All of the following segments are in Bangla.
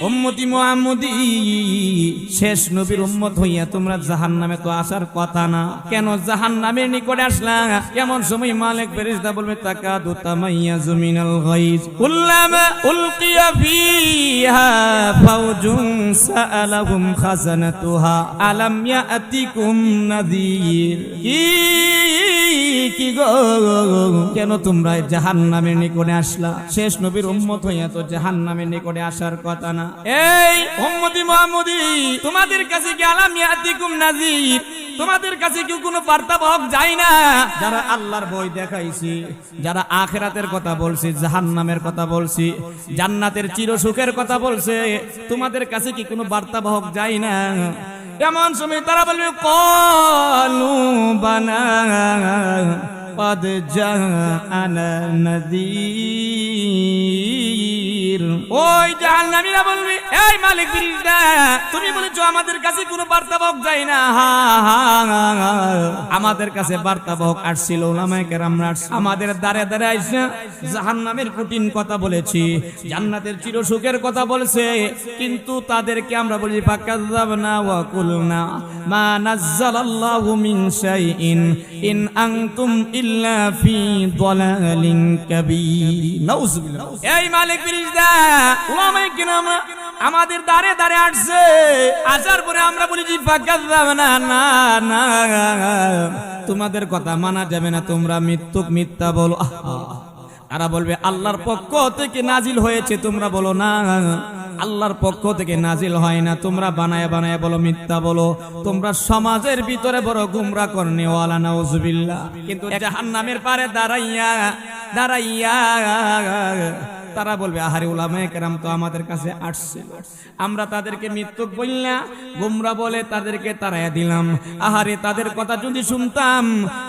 উম্মতি মুহাম্মদী শেষ নবীর উম্মত হইয়া তোমরা জাহান্নামে তো আসার কথা না, কেন জাহান্নামের নিকটে আসলা? কেমন সময় মালিক ফেরেশতা বলবে তাকাদু তামাইয়াজু মিনাল গায়জ কুল্লামা উলকিয়া ফিহা ফাওজুন সাআলাহুম খাজানাতুহা আলাম ইয়াতিকুম নাযীর। কি গো, কেন তোমরা জাহান্নামের নিকটে আসলা? শেষ নবীর উম্মত হইয়া তো জাহান্নামের নিকটে আসার কথা না। এই উম্মতি মুহাম্মদী, তোমাদের কাছে কি আলাম ইয়াতিকুম নাযীর, তোমাদের কাছে কি কোনো বার্তাবাহক যায় না? যারা আল্লাহর ভয় দেখাইছি, যারা আখিরাতের কথা বলছি, জাহান্নামের কথা বলছি, জান্নাতের চিরসুখের কথা বলছে, তোমাদের কাছে কি কোনো বার্তাবাহক যায় না? এমন সময় তারা বলবে ক্বালু বানা قد جاءنا نذير। ওই জাহান্নামীরা বলবে, এই মালিক ফেরেশতা, তুমি বলেছো আমাদের কাছে কোনো বার্তাবাহক যায় না। আমাদের কাছে বার্তাবাহক আসছিল, উলামায়ে কেরামরা আমাদের দ্বারে দ্বারে আইসা জাহান্নামের কঠিন কথা বলেছি, জান্নাতের চিরসুখের কথা বলেছে, কিন্তু তাদেরকে আমরা বলি ফাকাযাবনা ওয়া কুলনা মা নাযালাল্লাহু মিন শাইইন ইন আনতুম ইল্লা ফি দালালিন কাবীর। নাউযুবিল্লাহ। এই মালিক ফেরেশতা, উলামায়ে কেরামরা আমাদের দ্বারে দ্বারে আসছে, আসার পরে আমরা বলি যে ফাকাযাবনা, না না তোমাদের কথা মানা যাবে না, তোমরা মিথ্যা বলো। তারা বলবে আল্লাহর পক্ষ থেকে নাজিল হয়েছে, তোমরা বলো না আল্লাহর পক্ষ থেকে নাজিল হয় না, তোমরা বানায় বানায় বলো, মিথ্যা বলো, তোমরা সমাজের ভিতরে বড় গুমরা করনেওয়ালা। নাউযুবিল্লাহ। কিন্তু জাহান্নামের পারে দাঁড়াইয়া দাঁড়াইয়া তারা বলবে আহারে উলামায়ে কেরাম তো আমাদের কাছে আসছে, আমরা তাদেরকে মিথ্যুক বললা গুমরা বলে তাদেরকে তাড়াইয়া দিলাম। আহারে তাদের কথা যদি শুনতাম,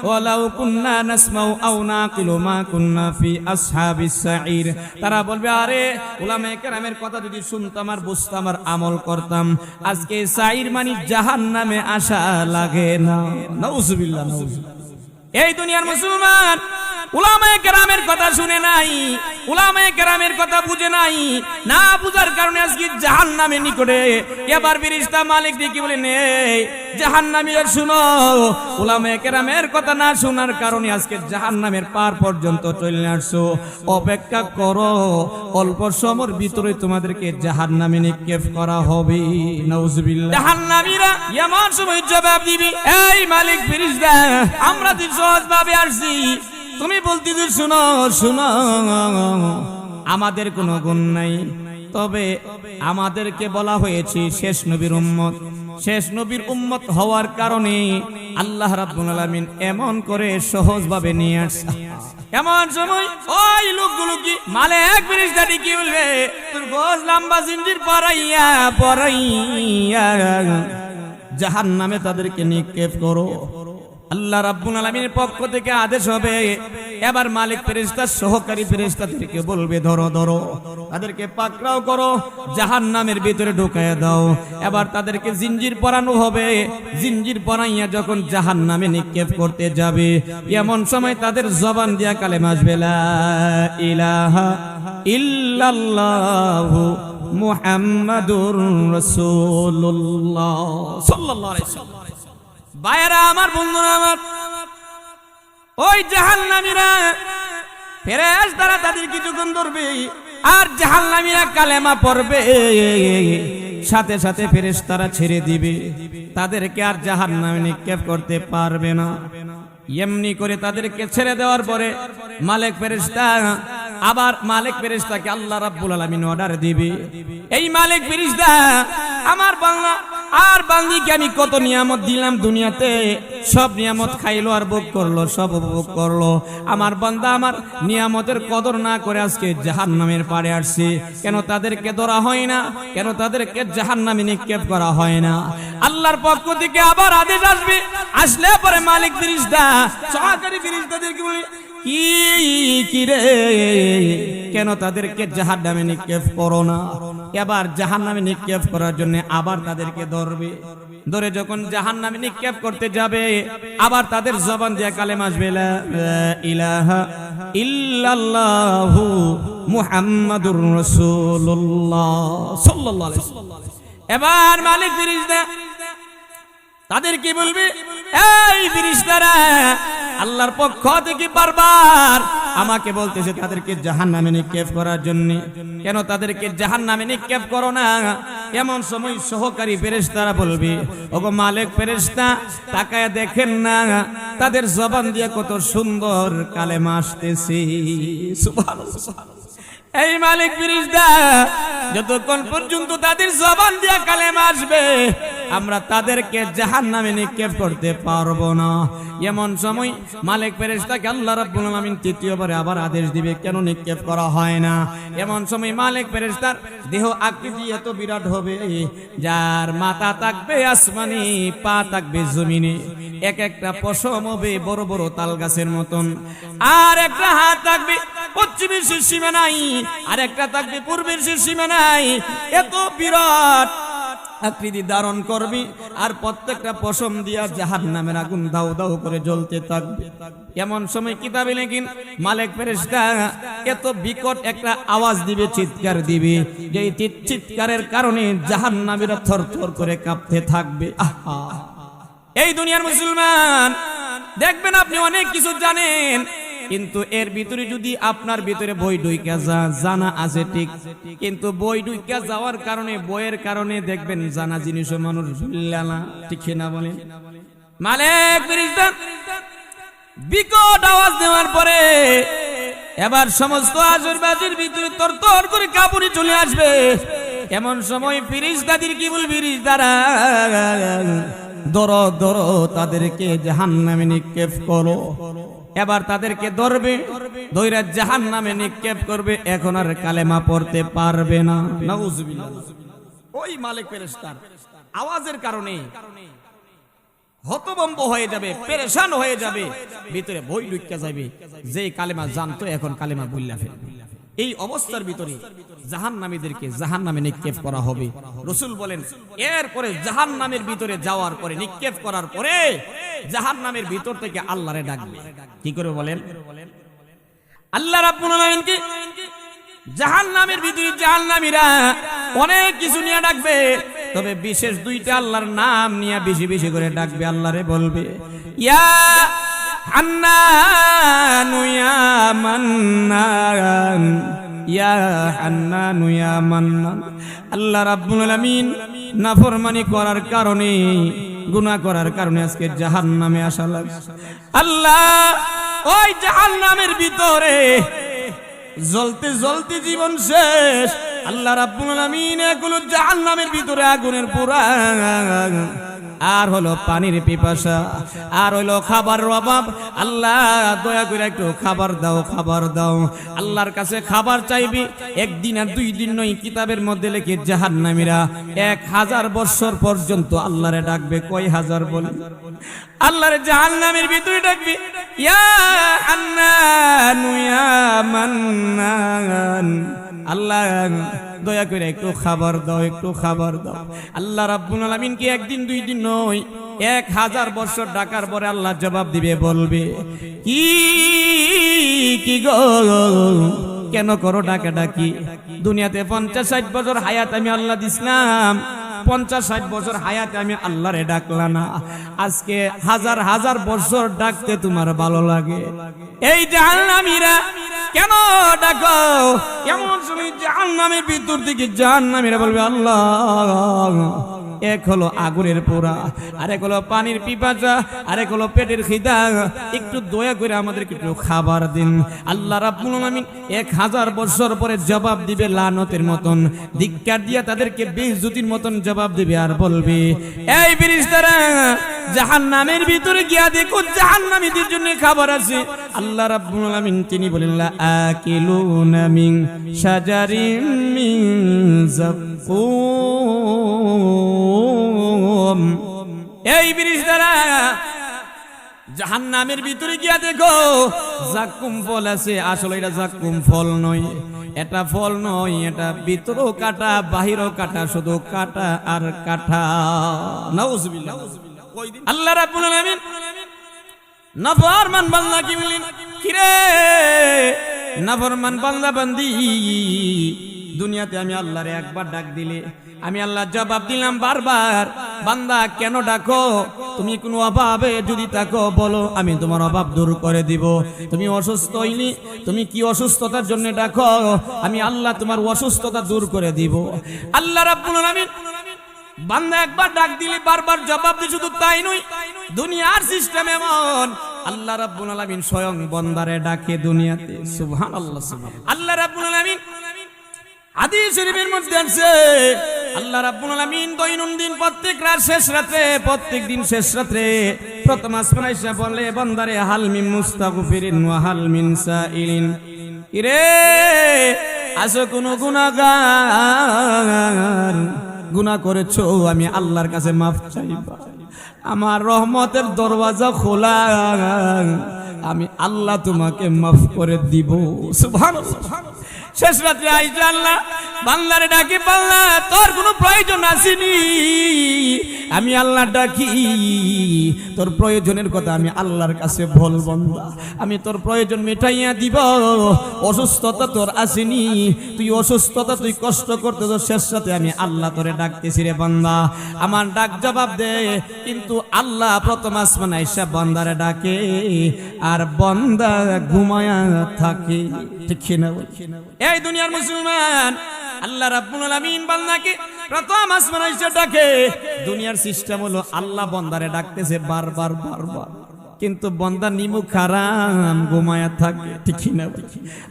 ওয়ালাউ কুন্না নাসমাউ আও নাকিলু মা কুন্না ফি আসহাবিস সাঈর। তারা বলবে আরে উলামায়ে কেরামের কথা যদি শুনতাম আর বুঝতাম আর আমল করতাম, আজকে সাঈর মানে জাহান্নামে আসা লাগে না। নাউযুবিল্লাহ, নাউযুবিল্লাহ। এই দুনিয়ার মুসলমান উলামায়ে কেরামের কথা শুনে নাই, উলামায়ে কেরামের কথা বুঝে নাই, না বুঝার কারণে আজকে জাহান্নামের নিকটে। এবার ফেরেশতা মালিক দিয়ে কি বলেন, এই জাহান্নামীরা শুনো, উলামায়ে কেরামের কথা না শোনার কারণে আজকে জাহান্নামের পার পর্যন্ত চলে আসছো, অপেক্ষা করো, অল্প সময়ের ভিতরে তোমাদেরকে জাহান্নামে নিক্ষেপ করা হবে। নাউযুবিল্লাহ। জাহান্নামীরা এমন সময় জবাব দিবে, এই মালিক ফেরেশতা, আমরা তো সহজ ভাবে আসছি, তুমি বলতেছো শুনো শুনো, আমাদের কোনো গুণ নাই, তবে আমাদেরকে বলা হয়েছে শেষ নবীর উম্মত, শেষ নবীর উম্মত হওয়ার কারণে আল্লাহ রাব্বুল আলামিন এমন করে সহজ ভাবে নিয়ে আসছে। এমন সময় ওই লোকগুলো কি মালিক ফেরেশতা কি বলবে, তোর গোজ লম্বা জিঞ্জির পরাইয়া পরাইয়া জাহান্নামে তাদেরকে নিক্ষেপ করো। আল্লাহ রাব্বুল আলামিনের পক্ষ থেকে আদেশ হবে, এবার মালিক ফেরেশতা সহকারী ফেরেশতাদেরকে বলবে ধরো ধরো, তাদেরকে পাকড়াও করো, জাহান্নামের ভিতরে ঢুকায়া দাও। এবার তাদেরকে জিঞ্জির পরানো হবে, জিঞ্জির পরাইয়া যখন জাহান্নামে নিক্ষেপ করতে যাবে, এমন সময় তাদের জবান দিয়া কালেমা আসবে, লা ইলাহা ইল্লাল্লাহু মুহাম্মাদুর রাসূলুল্লাহ সাল্লাল্লাহু আলাইহি ওয়াসাল্লাম। ভাইরা আমার, বন্ধুরা আমার, ওই জাহান্নামীরা ফেরেশতারা তাদের কিছুক্ষণ ধরবে, আর জাহান্নামীরা কালেমা পড়বে, সাথে সাথে ফেরেশতারা ছেড়ে দিবে, তাদেরকে আর জাহান্নামে নিক্ষেপ করতে পারবে না। এমনি করে তাদেরকে ছেড়ে দেওয়ার পরে মালিক ফেরেশতা আবার মালিক ফেরেশতাকে আল্লাহ রাব্বুল আলামিন অর্ডার দিবে, এই মালিক ফেরেশতা আমার বান্দা আর বান্দিকে আমি কত নিয়ামত দিলাম দুনিয়াতে, সব নিয়ামত খাইলো আর ভোগ করলো, সব উপভোগ করলো, আমার বান্দা আমার নিয়ামতের কদর না করে আজকে জাহান্নামের পাড়ে আসছে, কেন তাদেরকে ধরা হয় না, কেন তাদেরকে জাহান্নামে নিক্ষেপ করা হয় না? আল্লাহর পক্ষ থেকে আবার আদেশ আসবে, আসলে পরে মালিক ফেরেশতা সহকারী ফেরেশতাদেরকে বলে, কি রে, কেন তাদেরকে জাহান্নামে নিক্ষেপ করো না? এবার জাহান্নামে নিক্ষেপ করার জন্য আবার তাদেরকে ধরবে, ধরে যখন জাহান্নামে নিক্ষেপ করতে যাবে আবার তাদের জবান দিয়ে কালেমা আসবে, লা ইলাহা ইল্লাল্লাহু মুহাম্মাদুর রাসূলুল্লাহ সাল্লাল্লাহু আলাইহি ওয়াসাল্লাম। এবার মালিক ফেরেশতা তাদেরকে বলবে, এই ফেরেশতারা আল্লাহর পক্ষ থেকে বারবার আমাকে বলতেছে তাদেরকে জাহান্নামে নিক্ষেপ করার জন্য, কেন তাদেরকে জাহান্নামে নিক্ষেপ করো না? এমন সময় সহকারী ফেরেশতারা বলবে, ওগো মালিক ফেরেশতা, তাকায় দেখেন না তাদের জবান দিয়ে কত সুন্দর কালেমা আসতেছে। সুবহানাল্লাহ। এই মালিক ফেরেশতা যতক্ষণ পর্যন্ত তাদের জবান দিয়ে কালেমা আসবে আমরা তাদেরকে জাহান্নামে নিক্ষেপ করতে পারবো না। এমন সময় মালিক ফেরেশতাকে আল্লাহ রাব্বুল আলামিন তৃতীয়বারে আবার আদেশ দিবে, কেন নিক্ষেপ করা হয় না? এমন সময় মালিক ফেরেশতার দেহ আকৃতি এত বিরাট হবে, যার মাথা থাকবে আসমানে, পা থাকবে জমিনে, এক একটা পশম হবে বড় বড় তাল গাছের মতন, আর একটা হাত থাকবে পশ্চিমের সীমানায়, আর একটা থাকবে পূর্বের সীমানায়। এত বিরাট আকৃতি ধারণ করবি, আর প্রত্যেকটা পশম দিয়া জাহান্নামের আগুন দাউ দাউ করে জ্বলতে থাকবে। এমন সময় কিতাবে লেখেন মালিক ফেরেশতা এত বিকট একটা আওয়াজ দিবে, চিৎকার দিবে, যে চিৎকারের কারণে জাহান্নামীরা থরথর করে কাঁপতে থাকবে। আহা, এই দুনিয়ার মুসলমান দেখবেন আপনি অনেক কিছু জানেন, কিন্তু এর ভিতরে যদি আপনার ভিতরে বই ঢুইকা জানা আছে ঠিক, কিন্তু বই ঢুইকা যাওয়ার কারণে, বইয়ের কারণে দেখবেন জানা জিনিসও মানুষ ভুললা না, ঠিক না বলেন? মালিক ফেরেশতা বিকট আওয়াজ দেওয়ার পরে এবার সমস্ত আজরবাজির ভিতরে তরতর করে কাঁপুনি চলে আসবে। এমন সময় ফেরেশতাদের কি বলবি, ফেরেশতারা ধরো ধরো তাদেরকে জাহান্নামে নিক্ষেপ করো। এবার তাদেরকে ধরবে, ধইরা জাহান্নামে নিক্ষেপ করবে, এখন আর কালেমা পড়তে পারবে না। নাউজুবিল্লাহ। ওই মালিক ফেরেশতার আওয়াজের কারণে হতভম্ব হয়ে যাবে, পেরেশান হয়ে যাবে, ভিতরে ভয় ঢুকে যাবে, যে কালেমা জানতো এখন কালেমা ভুইলা ফেলবে। এই অবস্থার ভিতরে জাহান্নামীদেরকে জাহান্নামে নিক্ষেপ করা হবে। রাসূল বলেন, এরপরে জাহান্নামের ভিতরে যাওয়ার পরে, নিক্ষেপ করার পরে জাহান্নামের ভিতর থেকে আল্লাহরে ডাকবে। কি করে বলেন? আল্লাহ রাব্বুল আলামিনকে জাহান্নামের ভিতরে জাহান্নামীরা অনেক কিছু নিয়ে ডাকবে, তবে বিশেষ দুইটা আল্লাহর নাম নিয়ে বেশি বেশি করে ডাকবে। আল্লাহরে বলবে, ইয়া হান্নানু ইয়া মান্নান, ইয়া হান্নানু ইয়া মান্নান। আল্লাহ রাব্বুল আলামিন নাফরমানি করার কারণে, গুনাহ করার কারণে আজকে জাহান্নামে আসা লাগছে। আল্লাহ ওই জাহান্নামের ভিতরে জ্বলতে জ্বলতে জীবন শেষ। আল্লাহ রাব্বুল আলামিন এগুলো জাহান্নামের ভিতরে আগুনের পোড়া, আর হলো পানির পিপাসা, আর হলো খাবারের অভাব। আল্লাহ দয়া করে একটু খাবার দাও, খাবার দাও। আল্লাহর কাছে খাবার চাইবি, একদিন আর দুই দিন নয়, কিতাবের মধ্যে লেখে জাহান্নামীরা 1000 বছর পর্যন্ত আল্লাহরে ডাকবে। কয় হাজার বলেন? আল্লাহরে জাহান্নামের ভিতরে ডাকবে, ইয়া হান্নানু ইয়া মান্নান। আল্লাহ দয়া করে একটু খাবার দাও, একটু খাবার দাও। আল্লাহ রাব্বুল আলামিন কি একদিন দুই দিন নয়, 1000 বছর ডাকার পরে আল্লাহ জবাব দিবে, বলবে, কি গো, কেন করো ডাকা ডাকি? দুনিয়াতে 50-60 বছর হায়াত আমি আল্লাহ দিছিলাম, 50-60 বছর হায়াতে আমি আল্লাহরে ডাকলাম না, আজকে 1000 বছর ডাকতে তোমার ভালো লাগে? এই জাহান্নামীরা কেন ডাকো? এমন সময় জাহান্নামের ভিতর থেকে জাহান্নামীরা বলবে, আল্লাহ এক হলো আগুনের পোড়া, আরেক হলো পানির পিপাসা, আরেক হলো পেটের খিদা, একটু দয়া করে আমাদেরকে একটু খাবার দিন। আল্লাহ রাব্বুল আলামিন 1000 বছর পরে জবাব দিবে লানতের মতন, ধিক্কার দিয়া তাদেরকে বেইজ্জতির মতন জবাব দিবে, আর বলবে, এই ফেরেশতারা জাহান্নামের ভিতরে গিয়া দেখো জাহান্নামীদের জন্য খাবার আছে। আল্লাহ রাব্বুল আলামিন তিনি বলেন, লা আকিলুনা মিন শাজারিন মিন যাকুম। এই ফেরেশতারা জাহান্নামের ভিতরে গিয়া দেখো জাক্কুম ফল আছে, আসলে এটা জাক্কুম ফল নয়, এটা ফল নয়, এটা ভিতরও কাটা বাহিরও কাটা, শুধু কাটা আর কাটা। নাউজুবিল্লাহ। আল্লাহ রাব্বুল আলামিন নাফরমান বান্দা কি বলেন, কিরে নাফরমান বান্দা বান্দি, দুনিয়াতে আমি আল্লাহরে একবার ডাক দিলে আমি আল্লাহ জবাব দিলাম বারবার, বান্দা কেন ডাকো? তুমি কোনো অভাবে যদি থাকো বলো, আমি তোমার অভাব দূর করে দিব। তুমি অসুস্থ হইনি, তুমি কি অসুস্থতার জন্য ডাকো, আমি আল্লাহ তোমার অসুস্থতা দূর করে দিব। আল্লাহ রাব্বুল আলামিন বান্দা একবার ডাক দিলে বারবার জবাব দিয়ে, শুধু তাই নয়, দুনিয়ার সিস্টেম এমন আল্লাহ রাব্বুল আলামিন স্বয়ং বান্দারে ডাকে দুনিয়াতে। সুবহানাল্লাহ। আল্লাহ রাব্বুল আলামিন হাদিস শরীফের মধ্যে আছে, আল্লাহ রাব্বুল আলামিন দৈনন্দিন প্রত্যেক দিন শেষ রাতে প্রথম আসমানে এসে বলে, বান্দারে হাল মিন মুস্তাগফিরিন ওয়া হাল মিন সাইলিন, কিরে আছো কোন গুনাহগার, গুনাহ করেছো, আমি আল্লাহর কাছে মাফ চাইবা, আমার রহমতের দরওয়াজা খোলা, আমি আল্লাহ তোমাকে মাফ করে দিব। সুবহানাল্লাহ। শেষ রাত্রে আইসা আল্লাহ বান্দারে ডাকি, বান্দা তোর কোনো প্রয়োজন আসেনি, আমি আল্লাহ ডাকি, তোর প্রয়োজনের কথা আমি আল্লাহর কাছে বল বান্দা, আমি তোর প্রয়োজন মিটাইয়া দিব। অসুস্থতা তোর আসেনি, তুই অসুস্থতা তুই কষ্ট করতে তো, শেষ রাতে আমি আল্লাহ তোরে ডাকতেছি রে বান্দা, আমার ডাক জবাব দে। কিন্তু আল্লাহ প্রথম আসমানে আইসা বান্দারে ডাকে আর বান্দা ঘুমায়া থাকে। ঠিক না? এই দুনিয়ার মুসলমান, আল্লাহ রাব্বুল আলামিন বান্দাকে প্রথম আসমানে এসে ডাকে। দুনিয়ার সিস্টেম হলো আল্লাহ বান্দারে ডাকতেছে বারবার, কিন্তু বান্দা নিমুখ হারাম ঘুমায়া থাকে। ঠিক না?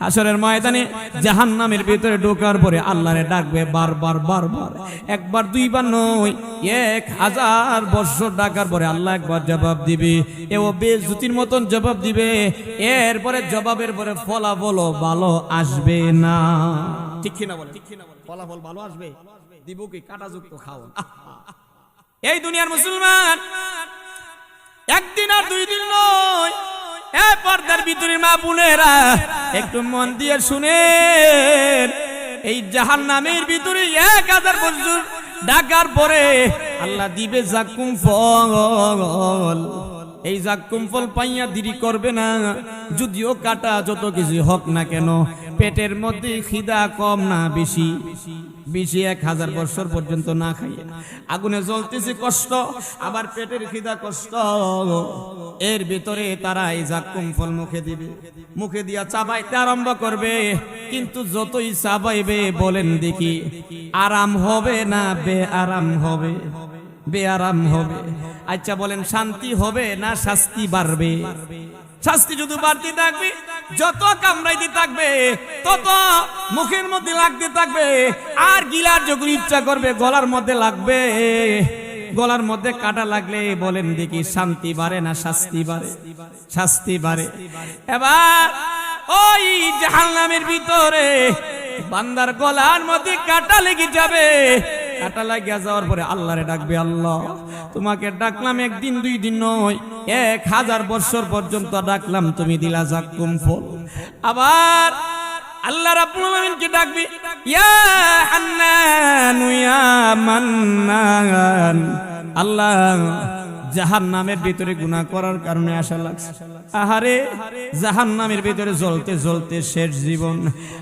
হাশরের ময়দানে জাহান্নামের ভিতরে ঢোকার পরে আল্লাহরে ডাকবে বারবার, একবার দুইবার নয়, 1000 বছর ডাকার পরে আল্লাহ একবার জবাব দিবে, এও বেজুতির মতন জবাব দিবে, এরপরে জবাবের পরে ফলাফল ভালো আসবে না। ঠিক না বলে? ফলাফল ভালো আসবে, দিব কি কাটাযুক্ত খাও। এই দুনিয়ার মুসলমান, একদিন আর 2 দিন নয়, এ পর্দার ভিতরে মা বোনেরা একটু মন দিয়ে শুনেন, এই জাহান্নামের ভিতরে 1000 বছর ডাকার পরে আল্লাহ দিবে জাক্কুম ফল। এই জাক্কুম ফল পাইয়া দেরি করবে না, যদিও কাটা যত কিছু হোক না কেন, পেটের মধ্যে খিদা কম না বেশি, 1000 বছর পর্যন্ত না খাইয়া আগুনে জ্বলতেছে কষ্ট, আবার পেটের খিদা কষ্ট, এর ভিতরে তারা এই জাক্কুম ফল মুখে দিবে, মুখে দিয়া চাবাইতে আরম্ভ করবে। কিন্তু যতই চাবাইবে বলেন দেখি, আরাম হবে না বেআরাম হবে? বেআরাম হবে। আচ্ছা বলেন, শান্তি হবে না শাস্তি বাড়বে? শাস্তি যদি বাড়তে থাকবে, যত কামড়াইতে থাকবে তত মুখের মধ্যে লাগতে থাকবে, আর গিলার যখন ইচ্ছা করবে গলার মধ্যে লাগবে। গলার মধ্যে কাটা লাগলে বলেন দেখি, শান্তি বাড়ে না শাস্তি বাড়ে? শাস্তি বাড়ে। এবার ওই জাহান্নামের ভিতরে বান্দার গলার মধ্যে কাটা লেগে যাবে, কাটা লাগিয়া যাওয়ার পরে আল্লাহরে ডাকবে, আল্লাহ তোমাকে ডাকলাম একদিন 2 দিন নয়, 1000 বছর পর্যন্ত ডাকলাম, তুমি দিলা জাক্কুম ফল। আবার আল্লাহ রাব্বুল আলামিনকে ডাকবি, ইয়া হান্নান ইয়া মান্নান। আল্লাহ জাহান্নামের ভিতরে গুনাহ করার কারণে আশা লাগছে, আহারে জাহান্নামের ভিতরে জ্বলতে জ্বলতে শেষ জীবন,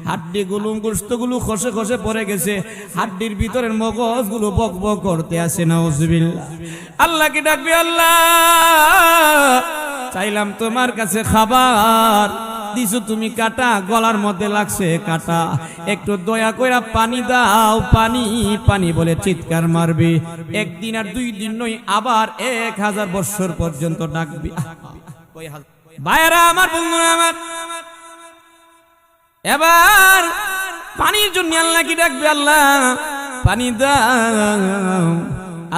হাড্ডিগুলো গোশতগুলো খসে খসে পড়ে গেছে, হাড্ডির ভিতরের মগজগুলো বক বক করতে আছে। নাউজুবিল্লাহ। আল্লাহকে ডাকবি, আল্লাহ চাইলাম তোমার কাছে খাবার, দিছো তুমি কাটা, গলার মধ্যে লাগছে কাটা, একটু দয়া কইরা পানি দাও, পানি পানি বলে চিৎকার মারবি। একদিন আর 2 দিন নয়, আবার 1000 বছর পর্যন্ত ডাকবি। ভাইরা আমার, বন্ধুরা আমার, এবার পানির জন্য আল্লাহ কি ডাকবে, আল্লাহ পানি দাও,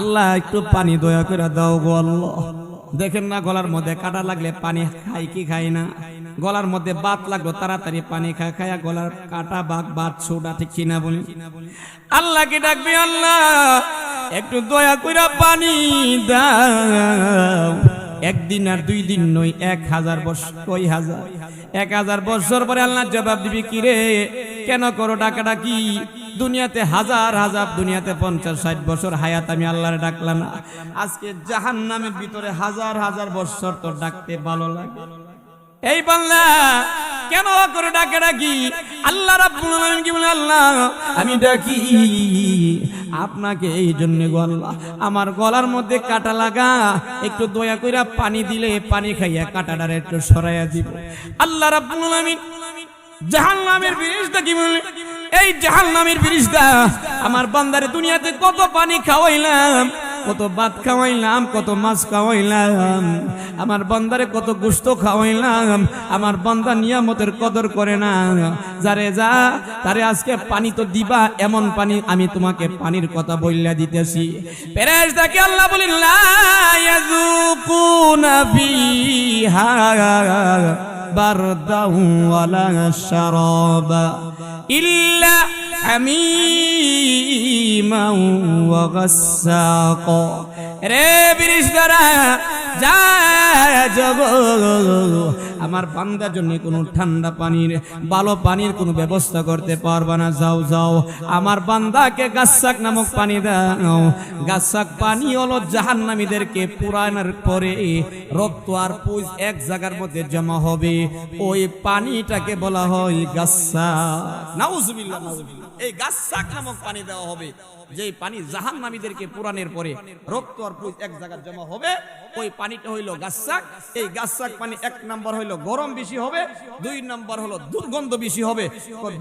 আল্লাহ একটু পানি দয়া করে দাও গো আল্লাহ। দেখেন না, গলার মধ্যে কাটা লাগলে পানি খাই কি খাই না? গলার মধ্যে বাত লাগলো, তাড়াতাড়ি পানি খায়া গলার কাটা বাত ছোটা। ঠিক কিনা বলি? আল্লাহকে ডাকবি, আল্লাহ একটু দয়া কইরা পানি দাও। একদিন আর 2 দিন নয়, 1000 বছর। কই হাজার? 1000 বছর পরে আল্লাহ জবাব দিবি, কি রে কেন করো ডাকাডাকি? দুনিয়াতে হাজার হাজার, দুনিয়াতে 50-60 বছর হায়াত আমি আল্লাহরে ডাকলাম না, আজকে জাহান্নামের ভিতরে হাজার হাজার বছর তো ডাকতে ভালো লাগে। এই বান্দা কেন করে ডাকাডাকি? আল্লাহ রাব্বুল আলামিন কি বলে, আল্লাহ আমি ডাকি আপনাকে এই জন্য গো আল্লাহ, আমার গলার মধ্যে কাটা লাগা, একটু দয়া কইরা পানি দিলে পানি খাইয়া কাটাটারে একটু সরাইয়া দিব। আল্লাহ রাব্বুল আলামিন জাহান্নামের ফেরেশতা কি বলে, এই জাহান্নামের ফেরেশতা আমার বান্দারে দুনিয়াতে কত পানি খাওয়াইলাম, কত ভাত খাওয়াইলাম, কত মাছ খাওয়াইলাম, আমার বান্দারে কত গোশত খাওয়াইলাম, আমার বান্দা নিয়ামতের কদর করে না। যারে যা তারে আজকে পানি তো দিবা, এমন পানি আমি তোমাকে পানির কথা বইলা দিতেছি। ফেরেশতাকে আল্লাহ বলেন, লা ইয়াযুকুনা ফিহা বারদাউ ওয়ালা শারাবা ইল্লা হামিমা ওয়া গাসসাকা। রে ফেরেশতারা যা যাবো, আমার বান্দার জন্য কোনো ঠান্ডা পানির, ভালো পানির কোনো ব্যবস্থা করতে পারবা না, যাও যাও আমার বান্দাকে গাসসাক নামক পানি দাও। গাসসাক পানি হলো জাহান্নামীদেরকে পুরানোর পরে রক্ত আর পুজ এক জায়গার মধ্যে জমা হবে, ওই পানিটাকে বলা হয় গাসসাক। নাউজুবিল্লাহ, নাউজুবিল্লাহ। এই গাসসাক নামক পানি দেওয়া হবে, যেই পানি জাহান্নামীদেরকে পুরানের পরে রক্ত আর পুজ এক জায়গায় জমা হবে, ওই পানিটা হইলো গাসসাক। এই গাসসাক পানি 1 নম্বর হইলো গরম বেশি হবে, 2 নম্বর হলো দুর্গন্ধ বেশি হবে।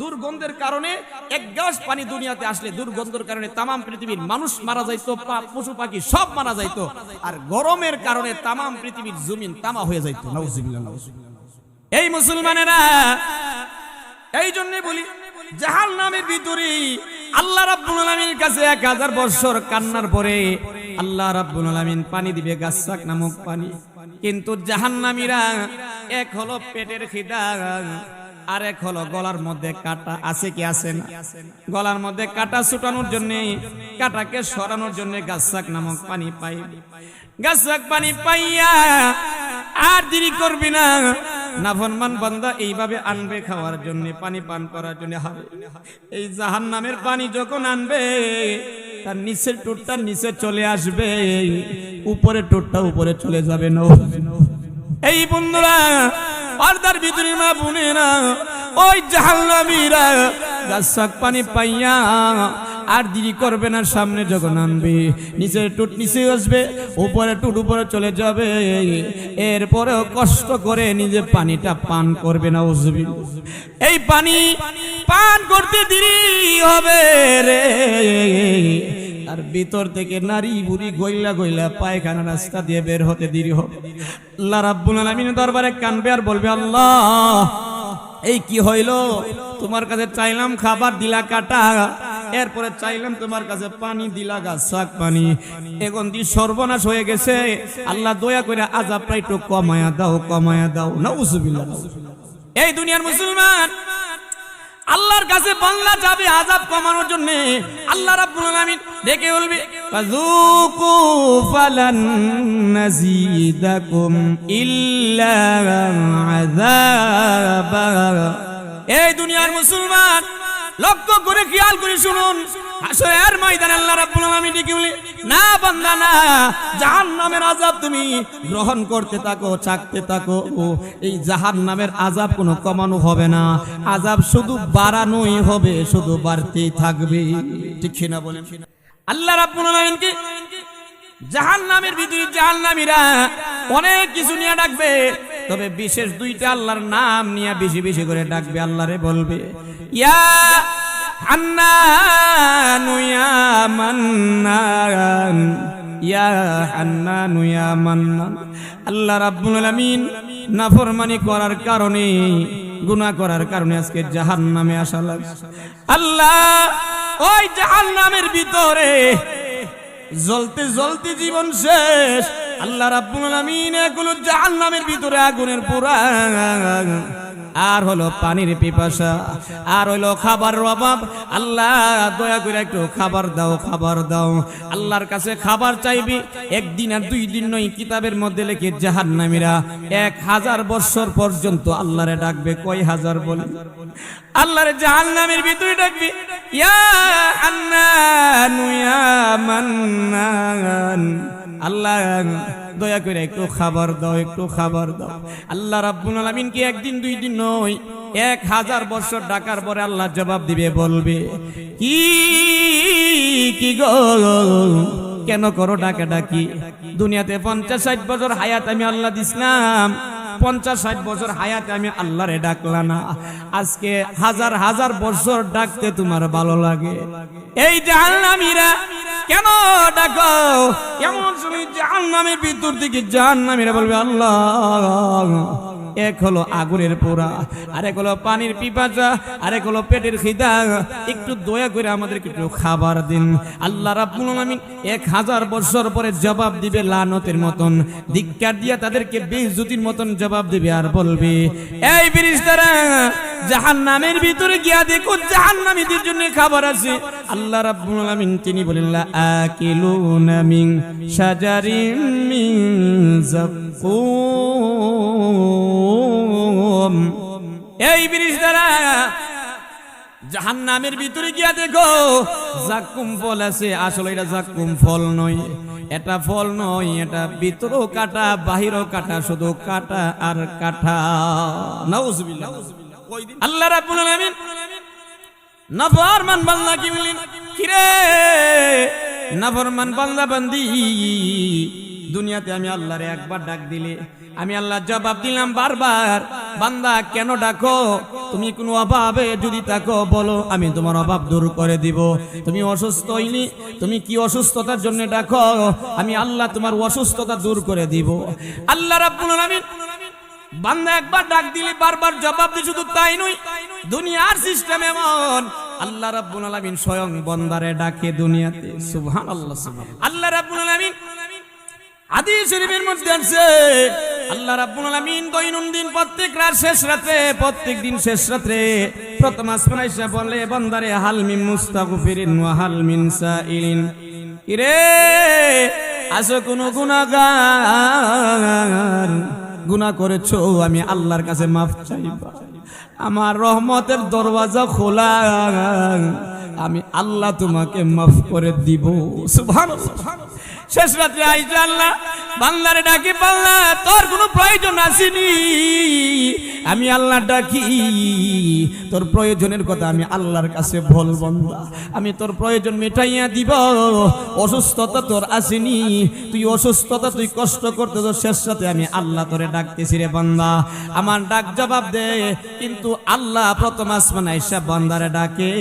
দুর্গন্ধের কারণে এক গ্লাস পানি দুনিয়াতে আসলে দুর্গন্ধের কারণে তাম পৃথিবীর মানুষ মারা যাইতো, পশু পাখি সব মারা যাইতো, আর গরমের কারণে তাম পৃথিবীর জমিন তামা হয়ে যাইতো। নাউজুবিল্লাহ, নাউজুবিল্লাহ। এই মুসলমানেরা, এই জন্য বলি জাহান্নামের ভিতরে আল্লাহ রাব্বুল আলামিনের কাছে 1000 বছর কান্নার পরে আল্লাহ রাব্বুল আলামিন পানি দিবে, গাসসাক নামক পানি। কিন্তু জাহান্নামীরা, এক হলো পেটের খিদা, আর এক হলো গলার মধ্যে কাটা। আছে কি আছে না? গলার মধ্যে কাটা ছুটানোর জন্য, কাটাকে সরানোর জন্য গাসসাক নামক পানি পাই। গাসসাক পানি পাইয়া আর দেরি করবি না, নাফরমান বান্দা এইভাবে আনবে খাওয়ার জন্য, পানি পান করার জন্য। এই জাহান্নামের পানি যখন আনবে, তার নিচের ঠোঁটটা নিচে চলে আসবে, উপরে ঠোঁটটা উপরে চলে যাবে না। এই বন্ধুরা, পর্দার ভিতরে মা বোনেরা, ওই জাহান্নামীরা গাসসাক পানি পাইয়া আর দেরি করবে না, সামনে যখন আনবে নিচে টুট নিচে আসবে, উপরে টুট উপরে চলে যাবে, এরপরেও কষ্ট করে নিজে পানিটা পান করবে না। এই পানি পান করতে দেরি হবে রে, আর ভিতর থেকে নারী বুড়ি গইলা গইলা পায়খানা রাস্তা দিয়ে বের হতে দেরি হবে। আল্লাহ রাব্বুল আলামিনের দরবারে কানবে আর বলবে, আল্লাহ এই কি হইল? তোমার কাছে চাইলাম খাবার, দিলা কাটা, এরপরে চাইলাম তোমার কাছে পানি, দিলা গাসসাক পানি, এখন দি সর্বনাশ হয়ে গেছে। আল্লাহ দয়া করে আযাবটা একটু কমায়া দাও, কমায়া দাও। নাউজুবিল্লাহ। এই দুনিয়ার মুসলমান, আল্লাহর কাছে বান্দা যাবে আযাব কমানোর জন্য, আল্লাহ রাব্বুল আলামিন ডেকে বলবে, ফাযুকু ফালান নাযীদাকুম ইল্লা আযাবা। এই দুনিয়ার মুসলমান, লক্ষ্য করে খেয়াল করে শুনুন, হাসরের ময়দানে আল্লাহ রাব্বুল আলামিন ডেকে বলে, না বান্দা না, জাহান্নামের আযাব তুমি গ্রহণ করতে থাকো, চাকতে থাকো। এই জাহান্নামের আযাব কোনো কমানো হবে না, আযাব শুধু বাড়ানোই হবে, শুধু বাড়তেই থাকবে। ঠিক কি না বলেন? আল্লাহ রাব্বুল আলামিনকে জাহান্নামের ভিতরে জাহান্নামীরা অনেক কিছু নিয়ে ডাকবে, তবে বিশেষ 2টা আল্লাহর নাম নিয়ে বেশি বেশি করে ডাকবে। আল্লাহরে বলবে, ইয়া হান্নানু ইয়া মান্নান, ইয়া হান্নানু ইয়া মান্নান। আল্লাহ রাব্বুল আলামিন নাফরমানি করার কারণে, গুনাহ করার কারণে আজকে জাহান্নামে আসা লাগছে। আল্লাহ ওই জাহান্নামের ভিতরে জ্বলতে জ্বলতে জীবন শেষ। আল্লাহ রাব্বুল আলামিন এগুলো জাহান্নামের ভিতরে আগুনের পোড়া আর হলো পানির পিপাসা, আর হলো খাবারের অভাব। আল্লাহ দয়া করে একটু খাবার দাও, খাবার দাও। আল্লাহর কাছে খাবার চাইবি, একদিন আর 2 দিন নয়। কিতাবের মধ্যে লিখে জাহান্নামীরা 1000 বছর পর্যন্ত আল্লাহরে ডাকবে। কয় হাজার বলে? আল্লাহরে জাহান্নামের ভিতরে ডাকবি, ইয়া হান্নান ইয়া মান্নান। আল্লাহ দয়া করে একটু খাবার দাও, একটু খাবার দাও। আল্লাহ রাব্বুল আলামিন কি একদিন 2 দিন নয়, 1000 বছর ডাকার পরে আল্লাহ জবাব দিবে, বলবে কি গো কেন করো ডাকা ডাকি? দুনিয়াতে 50-60 বছর হায়াত আমি আল্লাহ দিছিলাম, 50-60 বছর হায়াতে আমি আল্লাহরে ডাকলা না, আজকে 1000 বছর ডাকতে তোমার ভালো লাগে? এই জাহান্নামীরা কেন ডাকো? এমন সময় জাহান্নামের ভিতর থেকে জাহান্নামীরা বলবে, আল্লাহ এক হলো আগুনের পোড়া, আরেক হলো পানির পিপাসা, আরেক হলো পেটের খিদা, একটু দয়া করে আমাদেরকে একটু খাবার দিন। আল্লাহ রাব্বুল আলামিন 1000 বছর পরে জবাব দিবে লানতের মতন, ধিক্কার দিয়া তাদেরকে বেইজ্জতির মতন জবাব দিবে, আর বলবে, এই ফেরেশতারা জাহান্নামের ভিতরে গিয়া দেখো জাহান্নামীদের জন্য খাবার আছে। আল্লাহ রাব্বুল আলামিন তিনি বলেন, লা আকিলুনা মিন শাজারিম মিন যাকুম। এই ফেরেশতারা জাহান্নামের ভিতরে গিয়া দেখো যাকুম ফল আছে। আসলে এটা যাকুম ফল নয়, এটা ফল নয়, এটা ভিতরও কাটা বাহিরও কাটা, শুধু কাটা আর কাটা। নাউজুবিল্লাহ। আল্লাহ রাব্বুল আলামিন নাফরমান বান্দা কি বলেন, কিরে নাফরমান বান্দা বান্দি, দুনিয়াতে আমি আল্লাহরে একবার ডাক দিলে আমি আল্লাহ জবাব দিলাম বারবার, বান্দা কেন ডাকো? তুমি কোনো অভাবে যদি থাকো বলো, আমি তোমার অভাব দূর করে দিব। তুমি অসুস্থ হইনি, তুমি কি অসুস্থতার জন্য ডাকো? আমি আল্লাহ তোমার অসুস্থতা দূর করে দিব। আল্লাহ রাব্বুল আলামিন বান্দা একবার ডাক দিলে বারবার জবাব দিয়ে, শুধু তাই নয়, দুনিয়ার সিস্টেম এমন, আল্লাহ রাব্বুল আলামিন স্বয়ং বান্দারে ডাকে দুনিয়াতে। সুবহানাল্লাহ। আল্লাহ রাব্বুল আলামিন হাদিস শরীফের মধ্যে আছে, আল্লাহ রাব্বুল আলামিন দৈনন্দিন প্রত্যেক রাত শেষ রাতে, প্রত্যেক দিন শেষ রাতে প্রথম আসমানে এসে বলে, বান্দারে হাল মিন মুস্তাগফিরিন ওয়া হাল মিন সাইলিন। কিরে আসো কোন গুনাহগার, গুনাহ করেছো, আমি আল্লাহর কাছে মাফ চাইবা, আমার রহমতের দরওয়াজা খোলা, আমি আল্লাহ তোমাকে মাফ করে দিব। সুবহানাল্লাহ। শেষ রাত্রে আইসা আল্লাহ বান্দারে ডাকি, বান্দা তোর কোনো প্রয়োজন আসেনি, আমি আল্লাহ ডাকি, তোর প্রয়োজনের কথা আমি আল্লাহর কাছে বল, বান্দা আমি তোর প্রয়োজন মেটাইয়া দিব। অসুস্থতা তোর আসেনি, তুই অসুস্থতা তুই কষ্ট করতে তো, শেষ রাতে আমি আল্লাহ তোরে ডাকতেছি রে বান্দা, আমার ডাক জবাব দে। কিন্তু আল্লাহ প্রথম আসমানে আইসা বান্দারে ডাকে,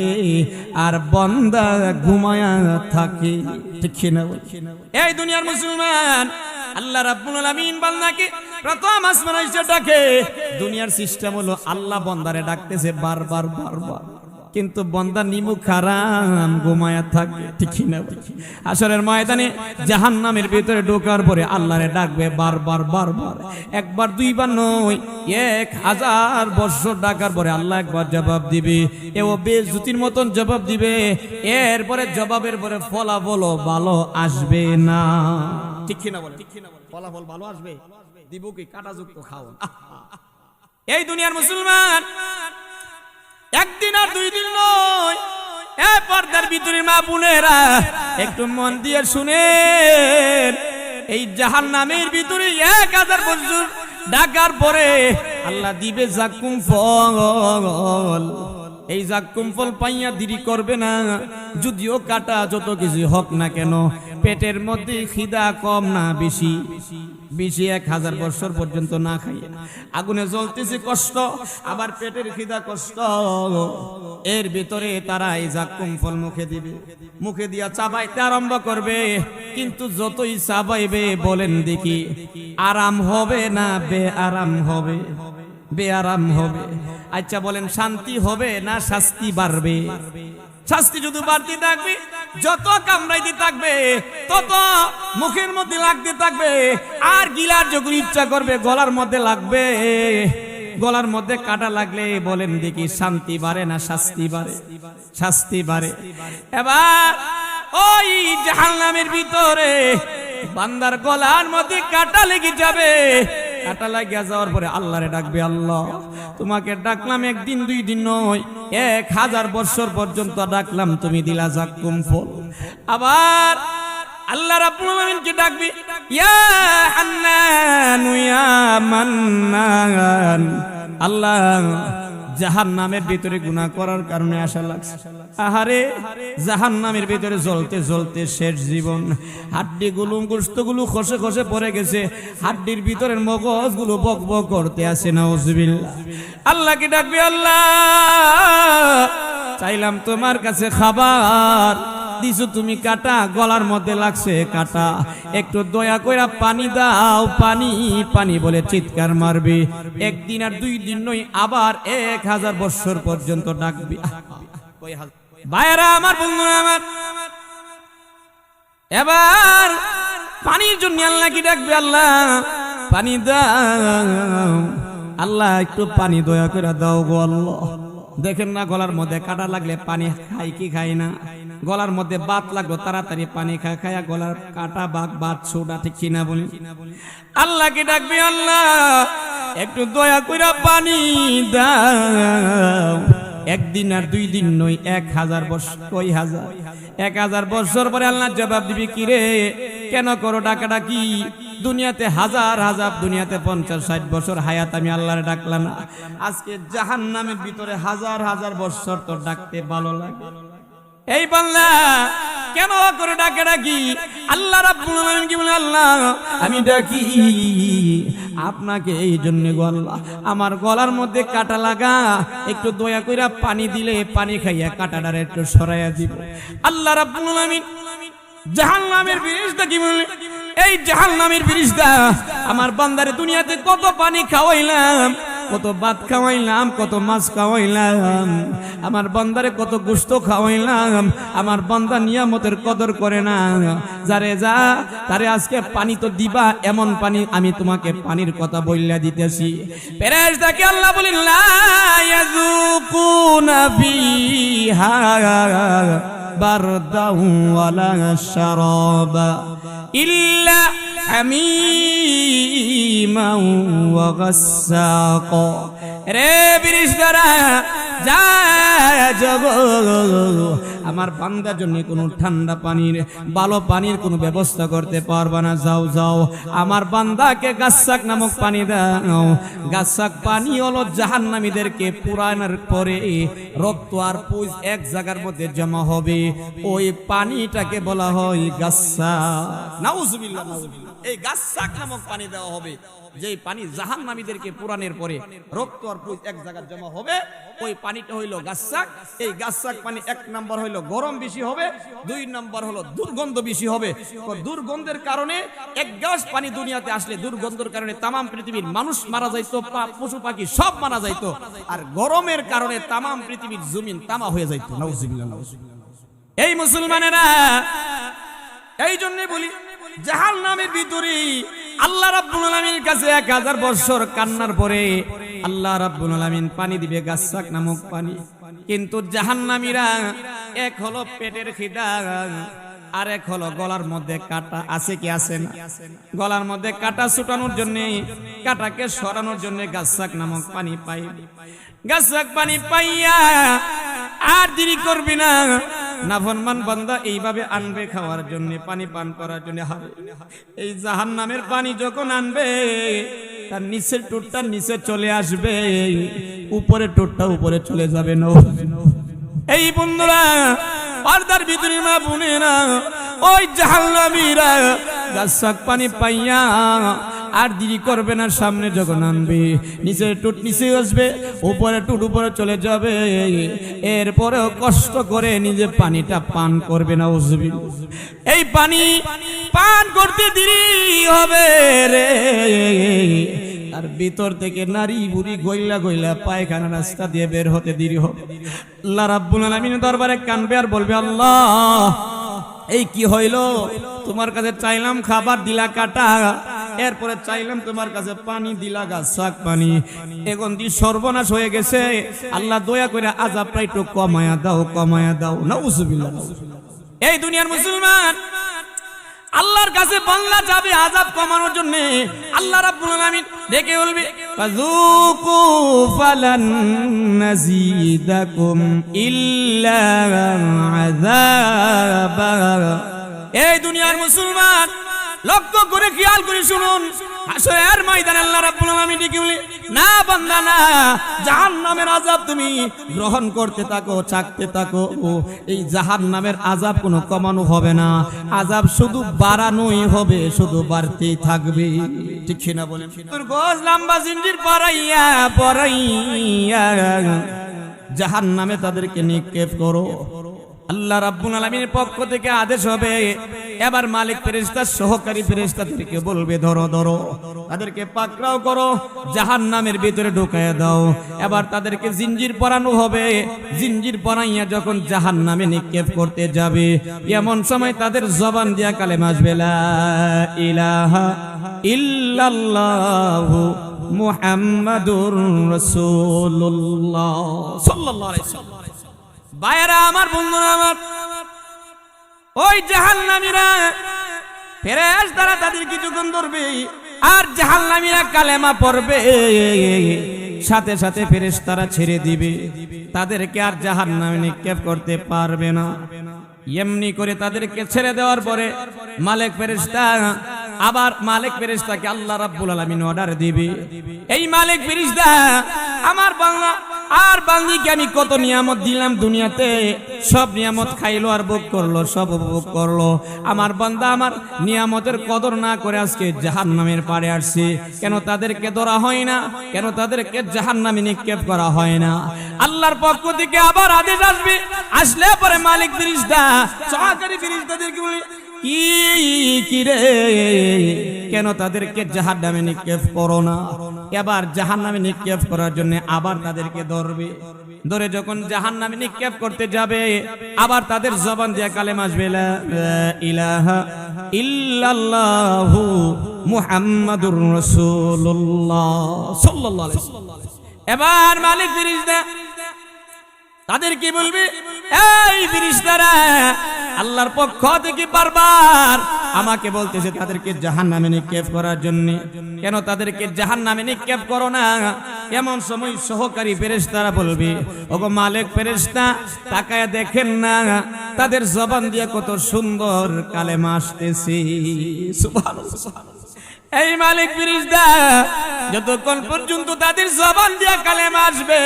আর বান্দা ঘুমায়া থাকে। ঠিক না? এই দুনিয়ার মুসলমান, আল্লাহ রাব্বুল আলামিন বান্দাকে প্রথম আসমানে এসে ডাকে। দুনিয়ার সিস্টেম হলো আল্লাহ বান্দারে ডাকতেছে বারবার বারবার, কিন্তু বান্দা নিমুখ হারাম ঘুমায়া থাকে। ঠিক না? হাশরের ময়দানে জাহান্নামের ভিতরে ঢোকার পরে আল্লাহরে ডাকবে বারবার বারবার, একবার দুইবার নয়, 1000 বছর ডাকার পরে আল্লাহ একবার জবাব দিবে, এও বেইজ্জতির মতন জবাব দিবে। এরপরে জবাবের পরে ফলাফল ভালো আসবে না। ঠিক না বলে? ফলাফল ভালো আসবে? দিব কি কাটাযুক্ত খাওয়া? এই দুনিয়ার মুসলমান, একদিন আর 2 দিন নয়, এ পর্দার ভিতরে মা বোনেরা একটু মন দিয়ে শুনেন, এই জাহান্নামের ভিতরে 1000 বছর ডাকার পরে আল্লাহ দিবে যাকুম ফল। এই যাকুম ফল পাইয়া দেরি করবে না, যদিও কাটা যত কিছু হোক না কেন, পেটের মধ্যে খিদা কম না বেশি, 1000 বছর পর্যন্ত না খাই আগুনে জ্বলতেছে কষ্ট, আবার পেটের খিদা কষ্ট, এর ভিতরে তারা এই যাকুম ফল মুখে দিবে, মুখে দিয়া চাবাইতে আরম্ভ করবে। কিন্তু যতই চাবাইবে বলেন দেখি, আরাম হবে না বেআরাম হবে? বেআরাম হবে। আচ্ছা বলেন, শান্তি হবে না শাস্তি বাড়বে? শাস্তি যদি বাড়তে থাকবে, যত কামড়াইতে থাকবে তত মুখের মধ্যে লাগতে থাকবে, আর গিলার যখন ইচ্ছা করবে গলার মধ্যে লাগবে। গলার মধ্যে কাটা লাগলে বলেন দেখি শান্তি বাড়ে না শাস্তি বাড়ে? শাস্তি বাড়ে। এবার ওই জাহান্নামের ভিতরে বান্দার গলার মধ্যে কাটা লেগে যাবে। কাটা লাগিয়া যাওয়ার পরে আল্লাহরে ডাকবে, আল্লাহ তোমাকে ডাকলাম একদিন দুই দিন নয়, 1000 বছর পর্যন্ত ডাকলাম, তুমি দিলা যাক্কুম ফল। আবার আল্লাহ রাব্বুল আলামিনকে ডাকবি, ইয়া হান্নান ইয়া মান্নান। আল্লাহ জাহান্নামের ভিতরে গুনাহ করার কারণে আশা লাগছে। আহারে জাহান্নামের ভিতরে জ্বলতে জ্বলতে শেষ জীবন, হাড্ডিগুলো গোশতগুলো খসে খসে পড়ে গেছে, হাড্ডির ভিতরের মগজগুলো বক বক করতে আছে। নাউজুবিল্লাহ। আল্লাহকে ডাকবি, আল্লাহ চাইলাম তোমার কাছে খাবার, দিছো তুমি কাটা, গলার মধ্যে লাগছে কাটা, একটু দয়া কইরা পানি দাও, পানি পানি বলে চিৎকার মারবি। একদিন আর 2 দিন নয়, আবার 1000 বছর পর্যন্ত ডাকবি। ভাইরা আমার, বন্ধুরা আমার, এবার পানির জন্য আল্লাহ কি ডাকবে, আল্লাহ পানি দাও, আল্লাহ একটু পানি দয়া করে দাও গো আল্লাহ। দেখেন না গলার মধ্যে কাটা লাগলে পানি খাই কি খাই না? গলার মধ্যে বাত লাগলো তাড়াতাড়ি পানি খায়া গলার কাটা বাত ছোটা, ঠিক কিনা বলি? আল্লাহকে ডাকবি, আল্লাহ একটু দয়া কইরা পানি দাও। একদিন আর 2 দিন নয়, 1000 বছর। কই হাজার? 1000 বছর পরে আল্লাহ জবাব দিবি, কি রে কেন করো ডাকাডাকি? দুনিয়াতে হাজার হাজার, দুনিয়াতে 50-60 বছর হায়াত আমি আল্লাহরে ডাকলাম না, আজকে জাহান্নামের ভিতরে হাজার হাজার বছর তো ডাকতে ভালো লাগে। এই বান্দা কেন করে ডাকাডাকি? আল্লাহ রাব্বুল আলামিন কি বলে, আল্লাহ আমি ডাকি আপনাকে এই জন্য গো আল্লাহ, আমার গলার মধ্যে কাটা লাগা, একটু দয়া কইরা পানি দিলে পানি খাইয়া কাটাটারে একটু সরাইয়া দিব। আল্লাহ রাব্বুল আলামিন জাহান্নামের ফেরেশতা কি বলে, এই জাহান্নামের ফেরেশতা আমার বান্দারে দুনিয়াতে কত পানি খাওয়াইলাম, কত ভাত খাওয়াইলাম, কত মাছ খাওয়াইলাম, আমার বান্দারে কত গোশত খাওয়াইলাম, আমার বান্দা নিয়ামতের কদর করে না, যারে যা তারে আজকে পানি তো দিবা, এমন পানি আমি তোমাকে পানির কথা বইলা দিতেছি। ফেরেশতাকে আল্লাহ বলেন, লা ইয়াযুকুনা ফিহা বারদাউ ওয়ালা শারাবা ইল্লা হামিমা ওয়া গাসসাক। রে ফেরেশতারা যা যাবো, আমার বান্দার জন্য কোনো ঠান্ডা পানির, ভালো পানির কোনো ব্যবস্থা করতে পারবা না, যাও যাও আমার বান্দাকে গাসসাক নামক পানি দাও। গাসসাক পানি হলো জাহান্নামীদেরকে পুরানোর পরে রক্ত আর পুজ এক জায়গার মধ্যে জমা হবে, ওই পানিটাকে বলা হয় গাসসাক। নাউজুবিল্লাহ, নাউজুবিল্লাহ। এই গাসসাক নামক পানি দেওয়া হবে, যেই পানি জাহান্নামীদেরকে পুরানের পরে রক্ত আর পুজ এক জায়গায় জমা হবে, ওই পানিটা হইল গাসসাক। এই গাসসাক পানি 1 নম্বর হইল গরম বেশি হবে, 2 নম্বর হলো দুর্গন্ধ বেশি হবে। দুর্গন্ধের কারণে এক গ্লাস পানি দুনিয়াতে আসলে দুর্গন্ধের কারণে তামাম পৃথিবীর মানুষ মারা যাইতো, পশু পাখি সব মারা যাইতো, আর গরমের কারণে তামাম পৃথিবীর জমিন তামা হয়ে যাইতো। নাউজুবিল্লাহ, নাউজুবিল্লাহ। এই মুসলমানেরা, এই জন্য বলি জাহান্নামের ভিতরে আল্লাহ রাব্বুল আলামিনের কাছে 1000 বছর কান্নার পরে আল্লাহ রাব্বুল আলামিন পানি দিবে, গাসসাক নামক পানি। কিন্তু জাহান্নামীরা এক হলো পেটের খিদা, আর এক হলো গলার মধ্যে কাটা আছে কি আছে না? গলার মধ্যে কাটা ছুটানোর জন্য, কাটাকে সরানোর জন্য গাসসাক নামক পানি পাই। গাসসাক পানি পাইয়া আর দেরি করবি না, নাফরমান বান্দা এইভাবে আনবে খাওয়ার জন্য, পানি পান করার জন্য। এই জাহান্নামের পানি যখন আনবে, তার নিচের টুটটা নিচে চলে আসবে, উপরে টুটটা উপরে চলে যাবে। এই বন্ধুরা, পর্দার ভিতরে মা বোনেরা, ওই জাহান্নামীরা গাসসাক পানি পাইয়া আর দেরি করবে না, সামনে যখন আনবে নিচের টুট নিচে আসবে, উপরে টুট উপরে চলে যাবে, এরপরেও কষ্ট করে নিজে পানিটা পান করবে না। এই পানি পান করতে দেরি হবে রে, আর ভিতর থেকে নারী বুড়ি গইলা গইলা পায়খানা রাস্তা দিয়ে বের হতে দেরি হবে। আল্লাহ রাব্বুল আলামিনের দরবারে কানবে আর বলবে, আল্লাহ এই কি হইল? তোমার কাছে চাইলাম খাবার, দিলা কাটা, এরপরে চাইলাম তোমার কাছে পানি, দিলা গাছ শাক পানি, এখন দি সর্বনাশ হয়ে গেছে, আল্লাহ দয়া করে আযাবটা একটু কমায়া দাও, কমায়া দাও। নাউজুবিল্লাহ। এই দুনিয়ার মুসলমান আল্লাহর কাছে বাংলা যাবে আযাব কমানোর জন্য। আল্লাহ রাব্বুল আলামিন ডেকে বলবে ফাযুকু ফালান নাযীদাকুম ইল্লা আযাবা। এই দুনিয়ার মুসলমান লক্ষ্য করে খেয়াল করে শুনুন, হাসরের ময়দানে আল্লাহ রাব্বুল আলামিন ডেকে বলে না বান্দা না, জাহান্নামের আযাব তুমি গ্রহণ করতে থাকো, চাকতে থাকো। এই জাহান্নামের আযাব কোনো কমানো হবে না, আযাব শুধু বাড়ানোই হবে, শুধু বাড়তেই থাকবে। ঠিক না বলেন? তোর গোজ লম্বা জিঞ্জির পরাইয়া পরাইয়া জাহান্নামে তাদেরকে নিক্ষেপ করো। আল্লাহ রাব্বুল আলামিনের পক্ষ থেকে আদেশ হবে, এবার মালিক ফেরেশতা সহকারী ফেরেশতাদেরকে বলবে ধরো ধরো, তাদেরকে পাকড়াও করো, জাহান্নামের ভিতরে ঢুকায়া দাও। এবার তাদেরকে জিঞ্জির পরানো হবে, জিঞ্জির পরাইয়া যখন জাহান্নামে নিক্ষেপ করতে যাবে, এমন সময় তাদের জবান দিয়া কালেমা আসবে লা ইলাহা ইল্লাল্লাহু মুহাম্মাদুর রাসূলুল্লাহ সাল্লাল্লাহু আলাইহি ওয়াসাল্লাম। ভাইরা আমার, বন্ধুরা আমার, ওই জাহান্নামীরা ফেরেশতারা তাদের কিছুক্ষণ ধরবে, আর জাহান্নামীরা কালেমা পড়বে, সাথে সাথে ফেরেশতারা ছেড়ে দিবে, তাদেরকে আর জাহান্নামে নিক্ষেপ করতে পারবে না। এমনি করে তাদেরকে ছেড়ে দেওয়ার পরে মালিক ফেরেশতা আবার মালিক ফেরেশতাকে আল্লাহ রাব্বুল আলামিন অর্ডার দিবে, এই মালিক ফেরেশতা আমার বাংলা আর বান্দিকে আমি কত নিয়ামত দিলাম দুনিয়াতে, সব নিয়ামত খাইলো আর ভোগ করলো, সব উপভোগ করলো, আমার বান্দা আমার নিয়ামতের কদর না করে আজকে জাহান্নামের পাড়ে আসছে, কেন তাদেরকে ধরা হয় না, কেন তাদেরকে জাহান্নামে নিক্ষেপ করা হয় না? আল্লাহর পক্ষ থেকে আবার আদেশ আসবে, আসলে পরে মালিক ফেরেশতা সহকারী ফেরেশতাদেরকে বলে কি রে, কেন তাদেরকে জাহান্নামে নিক্ষেপ করো না? এবার জাহান্নামে নিক্ষেপ করার জন্য আবার তাদেরকে ধরবে, ধরে যখন জাহান্নামে নিক্ষেপ করতে যাবে, আবার তাদের জবান দিয়ে কালেমা আসবে লা ইলাহা ইল্লাল্লাহু মুহাম্মাদুর রাসূলুল্লাহ সাল্লাল্লাহু আলাইহি ওয়াসাল্লাম। এবার মালিক ফেরেশতা তাদেরকে বলবে, এই ফেরেশতারা আল্লাহর পক্ষ থেকে বারবার আমাকে বলতেছে তাদেরকে জাহান্নামে নিক্ষেপ করার জন্য, কেন তাদেরকে জাহান্নামে নিক্ষেপ করো না? এমন সময় সহকারী ফেরেশতারা বলবে, ওগো মালিক ফেরেশতা তাকায়া দেখেন না, তাদের জবান দিয়ে কত সুন্দর কালেমা আসতেছে। সুবহানাল্লাহ। এই মালিক ফেরেশতা যতক্ষণ পর্যন্ত তাদের জবান দিয়ে কালেমা আসবে,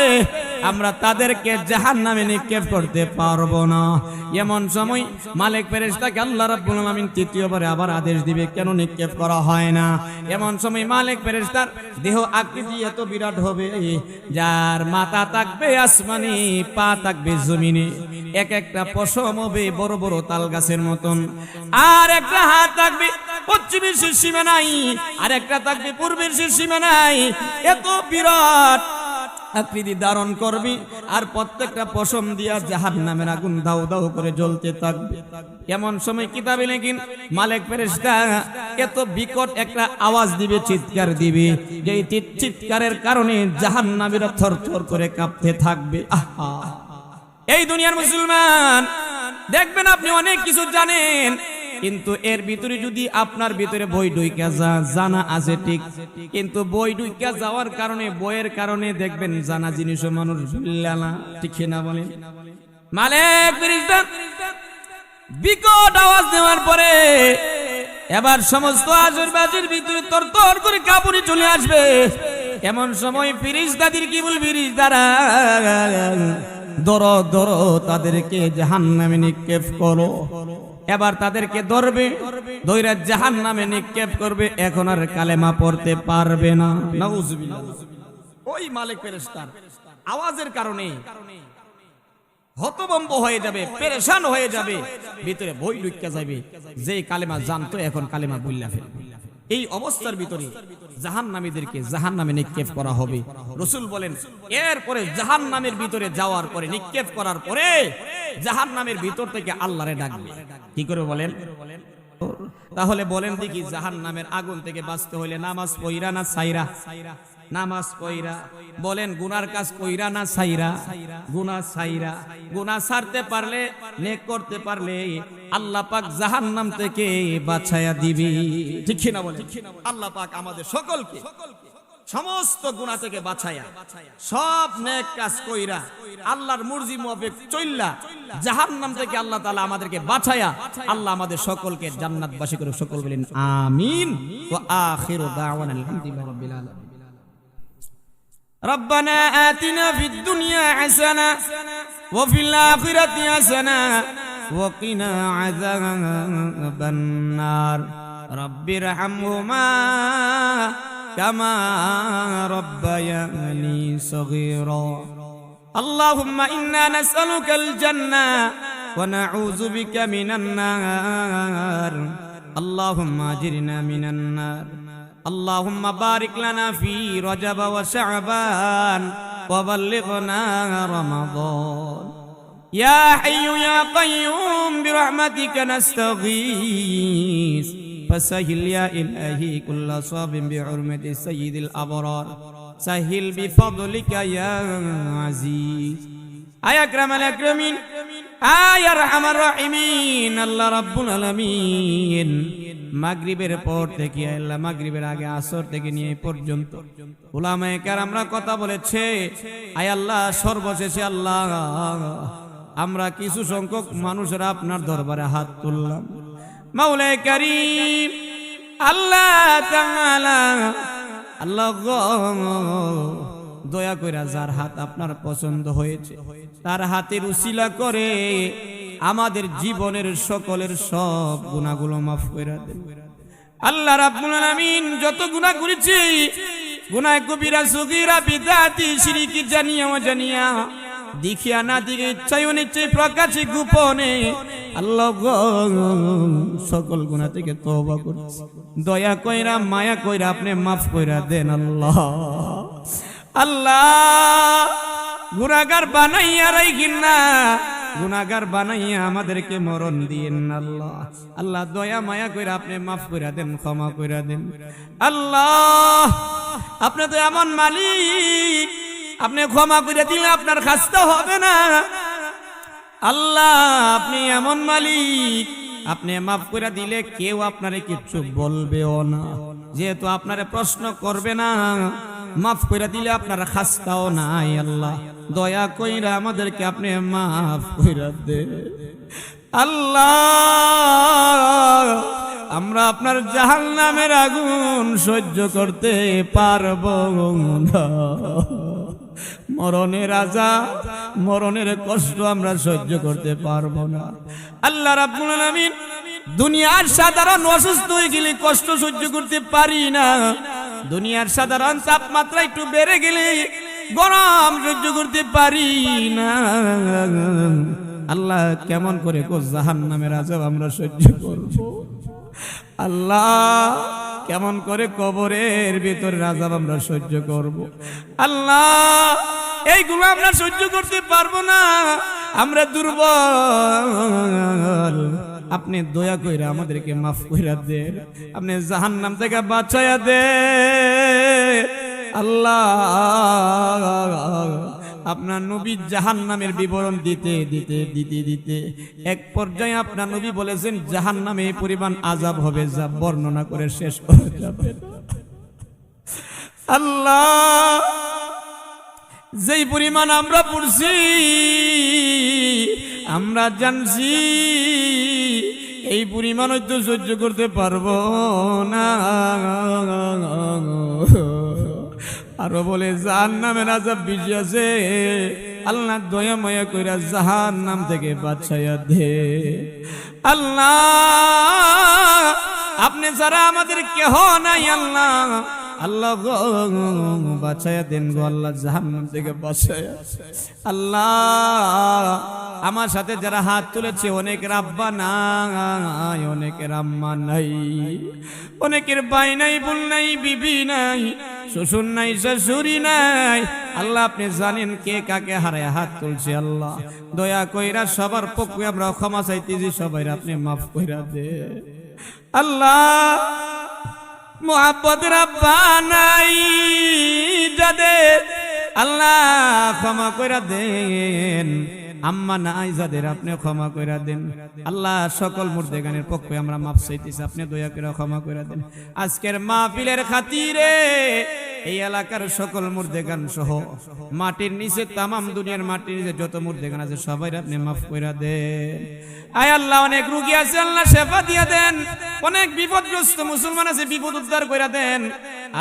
আমরা তাদেরকে জাহান্নামে নিক্ষেপ করতে পারবো না। এমন সময় মালিক ফেরেশতাকে আল্লাহ রাব্বুল আলামিন তৃতীয়বার আবার আদেশ দিবে, কেন নিক্ষেপ করা হয় না? এমন সময় মালিক ফেরেশতার দেহ আকৃতি এত বিরাট হবে, যার মাথা থাকবে আসমানে, পা থাকবে জমিনে, এক একটা পশম হবে বড় বড় তাল গাছের মতন, আর একটা হাত থাকবে পশ্চিমের সীমানায়, আর একটা থাকবে পূর্বের সীমানায়, এত বিরাট আকৃতি ধারণ করবি, আর প্রত্যেকটা পশম দিয়া জাহান্নামের আগুন দাউ দাউ করে জ্বলতে থাকবে। এমন সময় কিতাবে লেখেন মালিক ফেরেশতা এত বিকট একটা আওয়াজ দিবে, চিৎকার দিবে, যে চিৎকারের কারণে জাহান্নামীরা থরথর করে কাঁপতে থাকবে। এই দুনিয়ার মুসলমান দেখবেন আপনি অনেক কিছু জানেন, কিন্তু এর ভিতরে যদি আপনার ভিতরে বই ঢুইকা জানা আছে ঠিক, কিন্তু বই ঢুইকা যাওয়ার কারণে, বইয়ের কারণে দেখবেন জানা জিনিসও মানুষ ভুললা না। ঠিক না বলেন? মালিক ফেরেশতা বিকট আওয়াজ দেওয়ার পরে এবার সমস্ত আজরবাজির ভিতরে তরতর করে কাঁপুনি চলে আসবে। এমন সময় ফেরেশতাদের কি বলবি, ফেরেশতারা ধরো ধরো, তাদেরকে জাহান্নামে নিক্ষেপ করো। এবার তাদেরকে ধরবে, ধইরা জাহান্নামে নিক্ষেপ করবে, এখন আর কালেমা পড়তে পারবে না। নাউজুবিল্লাহ। ওই মালিক ফেরেশতার আওয়াজের কারণে হতভম্ব হয়ে যাবে, পেরেশান হয়ে যাবে, ভিতরে ভয় ঢুকে যাবে, যে কালেমা জানতো এখন কালেমা ভুইলা ফেলবে। এই অবস্থার ভিতরে জাহান্নামীদেরকে জাহান্নামে নিক্ষেপ করা হবে। রাসূল বলেন, এরপরে জাহান্নামের ভিতরে যাওয়ার পরে, নিক্ষেপ করার পরে জাহান্নামের ভিতর থেকে আল্লাহরে ডাকবে। কি করে বলেন? তাহলে বলেন দেখি জাহান্নামের আগুন থেকে বাঁচতে হইলে নামাজ পড়া না ছাইরা? নামাজ পড়া। বলেন গুনার কাজ কইরা না ছাইরা? গুনাহ ছাইরা। গুনাহ ছাড়তে পারলে, নেক করতে পারলে আল্লাহ পাক জাহান্নাম থেকে বাঁচায়া দিবি। ঠিক কি না বলেন? আল্লাহ পাক আমাদের সকলকে সমস্ত গুনাহ থেকে বাঁচায়া সব নেক কাজ কইরা আল্লাহর মর্জি মোতাবেক চললা জাহান্নাম থেকে আল্লাহ তাআলা আমাদেরকে বাঁচায়া আল্লাহ আমাদের সকলকে জান্নাতবাসী করে। সকল বলেন আমিন। ওয়া আখিরু দাওয়ানা আলহামদুলিল্লাহি রাব্বিল আলামিন। ربنا آتنا في الدنيا حسنة وفي الآخرة حسنة وقنا عذاب النار رب ارحمهما كما ربياني صغيرا اللهم إنا نسألك الجنة ونعوذ بك من النار اللهم أجرنا من النار اللهم بارك لنا في رجب وشعبان وبلغنا رمضان يا حي يا قيوم برحمتك نستغيث فسهل يا إلهي كل صاب بحرمة سيد الأبرار سهل بفضلك يا عزيز يا أكرم الأكرمين يا أرحم الراحمين الله رب العالمين মাগরিবের পর থেকে আল্লাহ মাগরিবের আগে আসর থেকে নিয়ে এই পর্যন্ত উলামায়ে কেরামরা কথা বলেছে। আয় আল্লাহ সর্বশেষে আল্লাহ আমরা কিছু সংখ্যক মানুষরা আপনার দরবারে হাত তুললাম। মাওলায়ে কারীম আল্লাহ তাআলা আল্লাহ দয়া কইরা যার হাত আপনার পছন্দ হয়েছে তার হাতের উসিলা করে আমাদের জীবনের সকলের সব গুনাহগুলো মাফ কইরা দেন। আল্লাহ রাব্বুল আলামিন যত গুনাহ করেছি গুনাহ কবিরা সগীরা বিদাতি শিরকি জানিয়া অজানিয়া দেখিয়া না দিকে ইচ্ছায় অনিচ্ছায় প্রকাশে গোপনে আল্লাহ সকল গুনাহ থেকে তওবা করছি। দয়া কইরা মায়া কইরা আপনি মাফ কইরা দেন আল্লাহ। আল্লাহ গুনাহগার বানাইয়া রাখিন না, গুনাহগার বানাইয়া আমাদেরকে মরণ দিয়েন না আল্লাহ। আল্লাহ দয়া মায়া কইরা আপনি মাফ কইরা দেন, ক্ষমা কইরা দেন আল্লাহ। আপনি তো এমন মালিক, আপনি ক্ষমা কইরা দিলে আপনার খাস্তা হবে না আল্লাহ। আপনি এমন মালিক, আপনি মাফ কইরা দিলে কেউ আপনারে কিছু বলবেও না, যেহেতু আপনারে প্রশ্ন করবে না। মাফ কইরা দিলে আপনার খাস্তাও নাই আল্লাহ। দয়া কইরা আমাদেরকে আপনি মাফ কইরা দেন আল্লাহ। আমরা আপনার জাহান্নামের আগুন সহ্য করতে পারবো না, মরণের আযাব মরণের কষ্ট আমরা সহ্য করতে পারবো না আল্লাহ রাব্বুল আলামিন। দুনিয়ার সাধারণ অসুস্থ হয়ে গেলে কষ্ট সহ্য করতে পারি না, দুনিয়ার সাধারণ তাপমাত্রা একটু বেড়ে গেলে গরম সহ্য করতে পারি না আল্লাহ। কেমন করে জাহান্নামের আযাব আমরা সহ্য করব আল্লাহ? কেমন করে কবরের ভিতরের আযাব আমরা সহ্য করব আল্লাহ? এইগুলো আমরা সহ্য করতে পারবো না, আমরা দুর্বল। আপনি দয়া কইরা আমাদেরকে মাফ কইরা দেন, আপনি জাহান্নাম থেকে বাঁচায়া দেন আল্লাহ। আপনার নবী জাহান্নামের বিবরণ দিতে দিতে দিতে দিতে এক পর্যায়ে আপনার নবী বলেছেন জাহান্নামে এই পরিমাণ আযাব হবে যা বর্ণনা করে শেষ করা যাবে না আল্লাহ। যেই পরিমাণ আমরা পড়ছি আমরা জানছি এই পরিমাণ হয়তো সহ্য করতে পারবো না। আরো বলে জাহান্নামের আযাব বেশি আছে, আল্লাহ দয়া মায়া কইরা জাহান্নাম থেকে বাঁচাইয়া দে আল্লাহ। আপনি ছাড়া আমাদের কেহ নাই আল্লাহ। আল্লাহ গো বাঁচাইয়া দেন গো আল্লাহ, জাহান্নাম থেকে বাঁচাইয়া আল্লাহ। আমার সাথে যারা হাত তুলেছে অনেকের আব্বা নাই, অনেকের আম্মা নাই, অনেকের ভাই নাই, বোন নাই, বিবি নাই, শ্বশুর নাই, শাশুড়ি নাই। আল্লাহ আপনি জানেন কে কাকে হারায় হাত তুলছে। আল্লাহ দয়া কইরা সবার পক্ষে আমরা ক্ষমা চাইতেছি, সবাই আপনি মাফ কইরা দে। আল্লাহ মুহাব্বতের আব্বা নাই যাদের, আল্লাহ ক্ষমা কইরা দেন। আম্মা নাই যাদের, আপনি ক্ষমা কইরা দেন। আল্লাহ সকল মুর্দেগানের পক্ষে আমরা মাফ চাইতেছি, আপনি দয়া করে ক্ষমা কইরা দেন। আজকের মাহফিলের খাতিরে এই এলাকার সকল মুর্দেগান সহ মাটির নিচে, তামাম দুনিয়ার মাটির নিচে যত মুর্দেগান আছে সবাই আপনি মাফ কইরা দেন। আয় আল্লাহ অনেক রোগী আছে, আল্লাহ শেফা দিয়া দেন। অনেক বিপদগ্রস্ত মুসলমান আছে, বিপদ উদ্ধার কইরা দেন।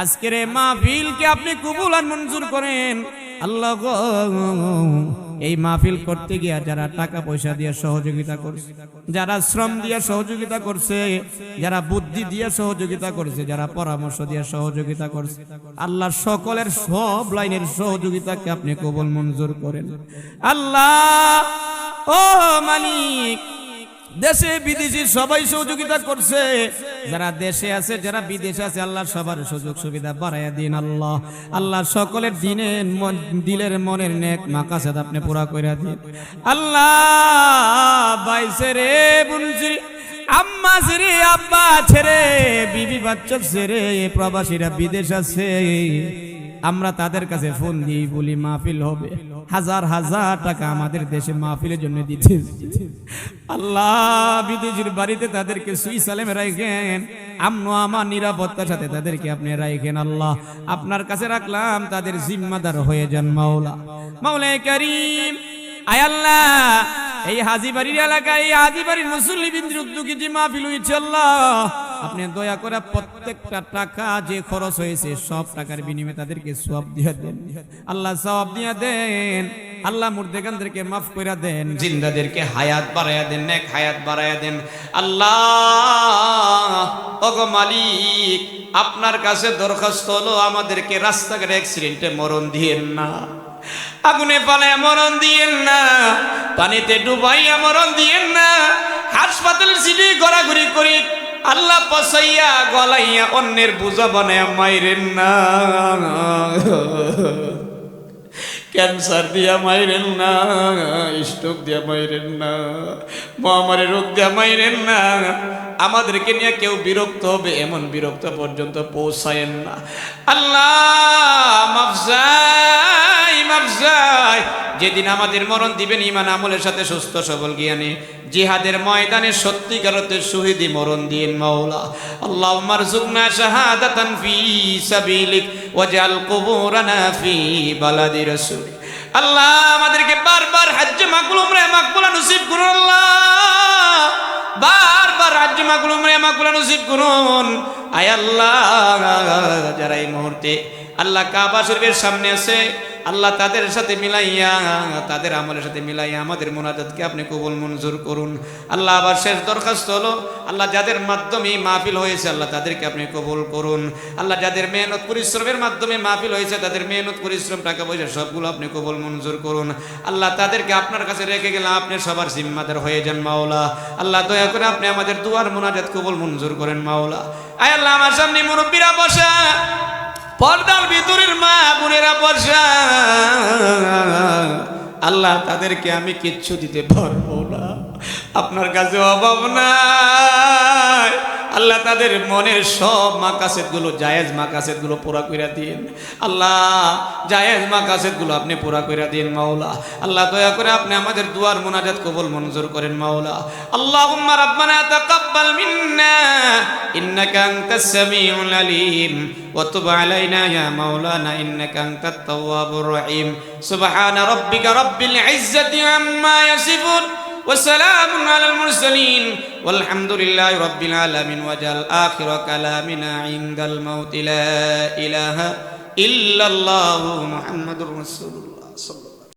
আজকের এই মাহফিলকে আপনি কবুল আর মঞ্জুর করেন। আল্লাহ গো, এই মাহফিল করতে গিয়া যারা টাকা পয়সা দিয়ে সহযোগিতা করছে, যারা শ্রম দিয়ে সহযোগিতা করছে, যারা বুদ্ধি দিয়ে সহযোগিতা করছে, যারা পরামর্শ দিয়ে সহযোগিতা করছে, আল্লাহ সকলের সব লাইনের সহযোগিতাকে আপনি কবুল মঞ্জুর করেন। আল্লাহ ও মালিক, দেশে বিদেশে সবাই সহযোগিতা করছে, যারা দেশে আছে যারা বিদেশে আছে, আল্লাহ সবার সুযোগ সুবিধা বাড়াইয়া দিন। আল্লাহ আল্লাহ সকলের দিলের মনের নেক মাকাসাদ আপনি পুরা কইরা দিন। আল্লাহ বাইসে রে বুনছি, আম্মা ছেড়ে, আব্বা ছেড়ে, বিবি বাচ্চা ছেড়ে প্রবাসীরা বিদেশ আছে, আমরা তাদের কাছে ফোন দিই বলি মাহফিল হবে, হাজার হাজার টাকা আমাদের দেশে মাহফিলের জন্য দিতে। আল্লাহ বিদেশের বাড়িতে তাদেরকে সুই সালেমে রাখেন, আমন আমার নিরাপত্তার সাথে তাদেরকে আপনি রাখেন। আল্লাহ আপনার কাছে রাখলাম, তাদের জিম্মাদার হয়ে যান মাওলা। মাওলা কারীম, আয় আল্লাহ এই হাজীবাড়ির এলাকায়, এই হাজীবাড়ির মুসল্লিবৃন্দের উদ্যোগে যে মাহফিল হয়েছে, আল্লাহ আপনি দয়া করে প্রত্যেকটা টাকা যে খরচ হয়েছে সব টাকার বিনিময়ে তাদেরকে সওয়াব দিয়ে দেন। আল্লাহ সওয়াব দিয়ে দেন। আল্লাহ মুর্দেগানদেরকে মাফ করে দেন, জিন্দাদেরকে হায়াত বাড়ায়া দেন, নেক হায়াত বাড়ায়া দেন। আল্লাহ ওগো মালিক, আপনার কাছে দরখাস্ত হলো, আমাদেরকে রাস্তাঘাটে অ্যাক্সিডেন্টে মরণ দিয়েন না, আগুনে পালায় মরণ দিয়েন না, পানিতে ডুবাইয়া মরণ দিয়েন না, হাসপাতালের সিটে ঘোরাঘুরি করি আল্লাহ পচাইয়া গলাইয়া অন্যের বোঝা বানায় মাইরেন না, ক্যান্সার দিয়া মাইরেন না, স্ট্রোক দিয়া মাইরেন না, মহামারী রোগ দিয়া মাইরেন না। আমাদেরকে নিয়ে কেউ বিরক্ত হবে এমন বিরক্ত পর্যন্ত পৌঁছায়েন না। আল্লাহ মাফজাই মাফজাই, যেদিন আমাদের মরণ দিবেন ঈমান আমলের সাথে সুস্থ সবল জ্ঞানে জিহাদের ময়দানে সত্যিকার অর্থে শহীদি মরণ দিন মাওলা। আল্লাহুম্মা রযুকনা শাহাদাতান ফি সাবিলিক ওয়াজআল কুবুরানা ফি বালাদি রাসূলিক। আল্লাহ আমাদেরকে বারবার হজ্জে মাকবুল উমরা মাকবুলা নসিব করুন। আল্লাহ বারবার হজ্জে মাকবুল উমরা মাকবুলা নসিব করুন। আয় আল্লাহ যারা এই মুহূর্তে আল্লাহ কাবা শরীফের সামনে আছে, আল্লাহ তাদের সাথে মিলাইয়া, তাদের আমলের সাথে মিলাইয়া আমাদের মুনাজাতকে আপনি কবুল মঞ্জুর করুন। আল্লাহ আবার শেষ দরখাস্ত হলো, আল্লাহ যাদের মাধ্যমে মাহফিল হয়েছে আল্লাহ তাদেরকে আপনি কবুল করুন। আল্লাহ যাদের মেহনত পরিশ্রমের মাধ্যমে মাহফিল হয়েছে তাদের মেহনত পরিশ্রম টাকা পয়সা সবগুলো আপনি কবুল মঞ্জুর করুন। আল্লাহ তাদেরকে আপনার কাছে রেখে গেলাম, আপনি সবার জিম্মাদার হয়ে যান মাওলা। আল্লাহ দয়া করে আপনি আমাদের দুয়ার মুনাজাত কবুল মঞ্জুর করেন মাওলা। আয় আল্লাহ আমার সামনে মুরব্বীরা বসা, পর্দার ভিতরের মা বোনেরা বসা, আল্লাহ তাদেরকে আমি কিচ্ছু দিতে পারবো না, আপনার কাছে অভাব নাই। আল্লাহ তাদের মনের সব মাকাসেদ গুলো, জায়েজ মাকাসেদ গুলো পুরা কইরা দিন। আল্লাহ জায়েজ মাকাসেদ গুলো আপনি পুরা কইরা দিন মাওলা। আল্লাহ দয়া করে আপনি আমাদের দুয়ার মুনাজাত কবুল মঞ্জুর করেন মাওলা। আল্লাহুম্মা রাব্বানা তাকাব্বাল মিন্না ইন্নাকা আনতাস সামিউল আলিম ওয়া তুব আলাইনা ইয়া মাওলানা ইন্নাকা আনতাত তাওয়াবুর রহিম। সুবহানা রাব্বিকা রাব্বিল ইজ্জাতি আম্মা ইয়াসিফুন وسلام على المرسلين والحمد لله رب العالمين وجعل آخر كلامنا عند الموت لا إله إلا الله محمد رسول الله صلى الله عليه وسلم.